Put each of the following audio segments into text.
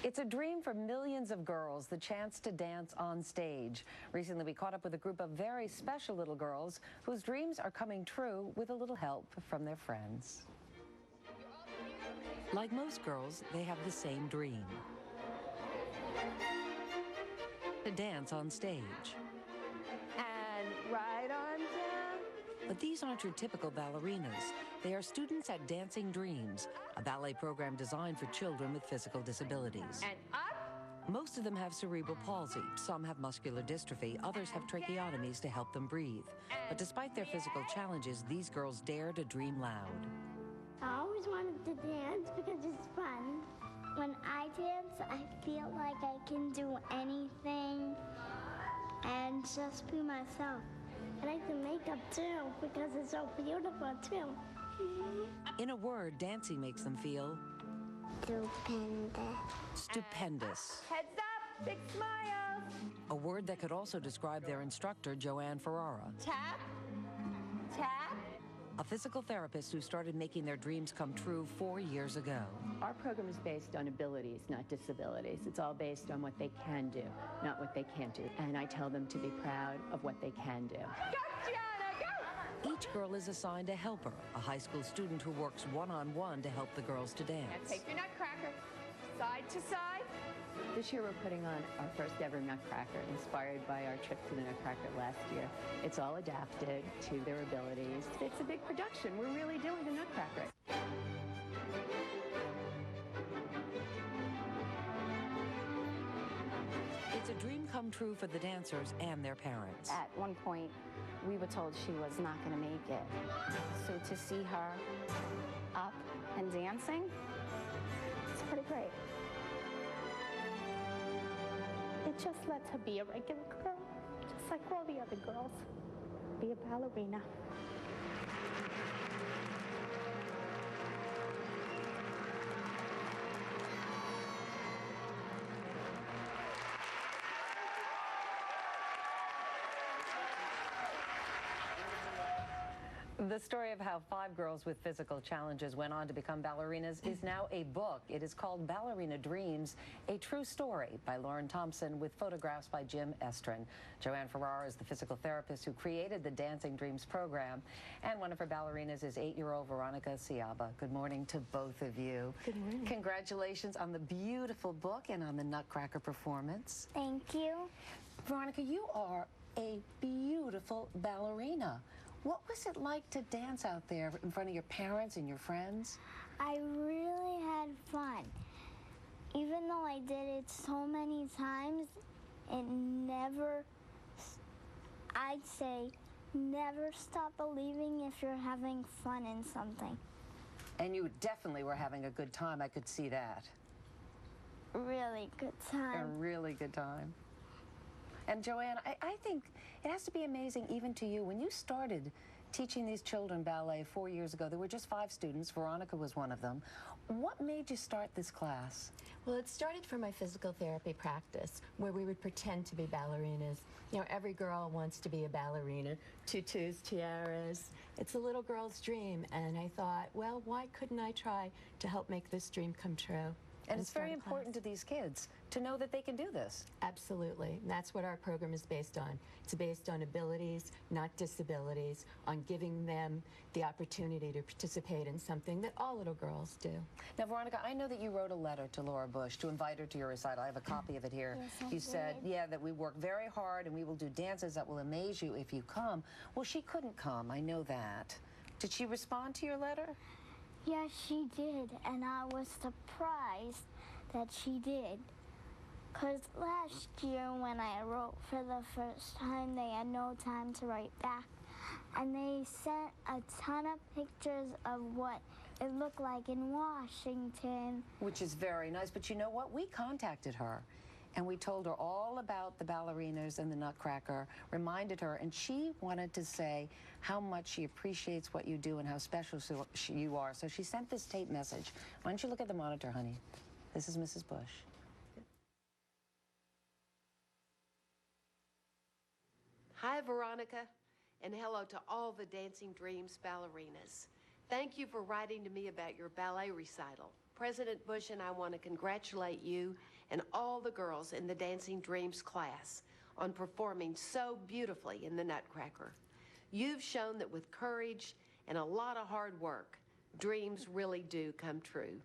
It's a dream for millions of girls, the chance to dance on stage. Recently, we caught up with a group of very special little girls whose dreams are coming true with a little help from their friends. Like most girls, they have the same dream: to dance on stage. And right on down. But these aren't your typical ballerinas. They are students at Dancing Dreams, a ballet program designed for children with physical disabilities. And up. Most of them have cerebral palsy, some have muscular dystrophy, others have tracheotomies to help them breathe. But despite their physical challenges, these girls dare to dream loud. I always wanted to dance because it's fun. When I dance, I feel like I can do anything and just be myself. I like the makeup too because it's so beautiful too. In a word, dancing makes them feel Stupendous. stupendous. Heads up, big smile. A word that could also describe their instructor, Joanne Ferrara, Tap, tap. a physical therapist who started making their dreams come true 4 years ago. Our program is based on abilities, not disabilities. It's all based on what they can do, not what they can't do. And I tell them to be proud of what they can do. Go, Gianna, go! Each girl is assigned a helper, a high school student who works one-on-one to help the girls to Now dance. take your nutcracker, side to side. This year we're putting on our first ever Nutcracker, inspired by our trip to the Nutcracker last year. It's all adapted to their abilities. It's a big production. We're really doing the Nutcracker. It's a dream come true for the dancers and their parents. At one point, we were told she was not going to make it. So to see her up and dancing, it's pretty great. It just lets her be a regular girl, just like all the other girls. Be a ballerina. The story of how 5 girls with physical challenges went on to become ballerinas is now a book. It is called Ballerina Dreams, a true story, by Lauren Thompson, with photographs by Jim Estrin. Joanne Ferrara is the physical therapist who created the Dancing Dreams program, and one of her ballerinas is 8-year-old Veronica Ciaba. Good morning to both of you. Good morning. Congratulations on the beautiful book and on the Nutcracker performance. Thank you. Veronica, you are a beautiful ballerina. What was it like to dance out there in front of your parents and your friends? I really had fun. Even though I did it so many times, it never, I'd say, never stop believing if you're having fun in something. And you definitely were having a good time. I could see that. Really good A time. really good time. And Joanne, I think it has to be amazing even to you. When you started teaching these children ballet 4 years ago, there were just 5 students. Veronica was one of them. What made you start this class? Well, it started from my physical therapy practice, where we would pretend to be ballerinas. You know, every girl wants to be a ballerina. Tutus, tiaras. It's a little girl's dream. And I thought, well, why couldn't I try to help make this dream come true? And it's very important to these kids to know that they can do this. Absolutely. And that's what our program is based on. It's based on abilities, not disabilities, on giving them the opportunity to participate in something that all little girls do. Now, Veronica, I know that you wrote a letter to Laura Bush to invite her to your recital. I have a copy of it here. Yes, I You said, did. yeah, that we work very hard and we will do dances that will amaze you if you come. Well, she couldn't come. I know that. Did she respond to your letter? Yes, she did, and I was surprised that she did. Because last year when I wrote for the first time, they had no time to write back. And they sent a ton of pictures of what it looked like in Washington. Which is very nice. But you know what? We contacted her. And we told her all about the ballerinas and the Nutcracker, reminded her, and she wanted to say how much she appreciates what you do and how special you are. So she sent this tape message. Why don't you look at the monitor, honey? This is Mrs. Bush. Hi, Veronica, and hello to all the Dancing Dreams ballerinas. Thank you for writing to me about your ballet recital. President Bush and I want to congratulate you and all the girls in the Dancing Dreams class on performing so beautifully in the Nutcracker. You've shown that with courage and a lot of hard work, dreams really do come true.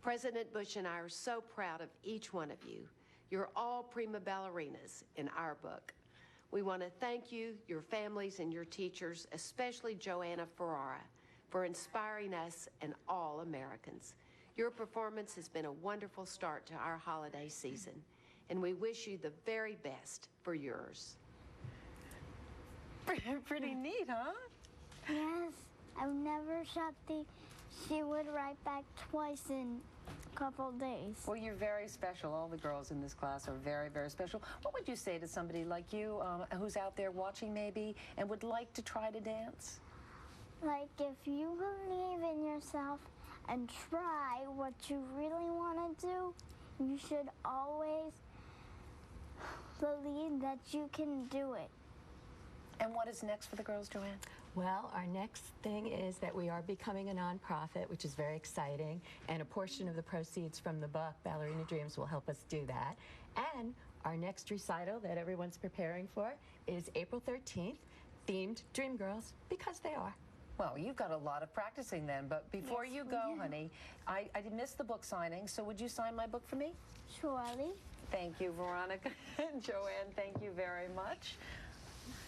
President Bush and I are so proud of each one of you. You're all prima ballerinas in our book. We want to thank you, your families, and your teachers, especially Joanna Ferrara, for inspiring us and all Americans. Your performance has been a wonderful start to our holiday season, and we wish you the very best for yours. Pretty neat, huh? Yes, I've never shot she would write back twice in a couple days. Well, you're very special. All the girls in this class are very, very special. What would you say to somebody like you who's out there watching maybe and would like to try to dance? Like, if you believe in yourself and try what you really want to do, you should always believe that you can do it. And what is next for the girls, Joanne? Well, our next thing is that we are becoming a nonprofit, which is very exciting, and a portion of the proceeds from the book, Ballerina Dreams, will help us do that. And our next recital that everyone's preparing for is April 13th, themed Dream Girls, because they are. Well, you've got a lot of practicing then, but before you go, honey, I missed the book signing, so would you sign my book for me? Surely. Thank you, Veronica. And Joanne, thank you very much.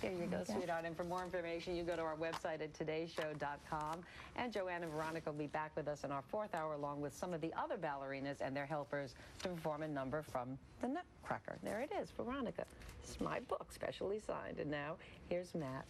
There you go, sweetheart. And for more information, you go to our website at todayshow.com. And Joanne and Veronica will be back with us in our 4th hour, along with some of the other ballerinas and their helpers, to perform a number from the Nutcracker. There it is, Veronica. It's my book, specially signed. And now, here's Matt.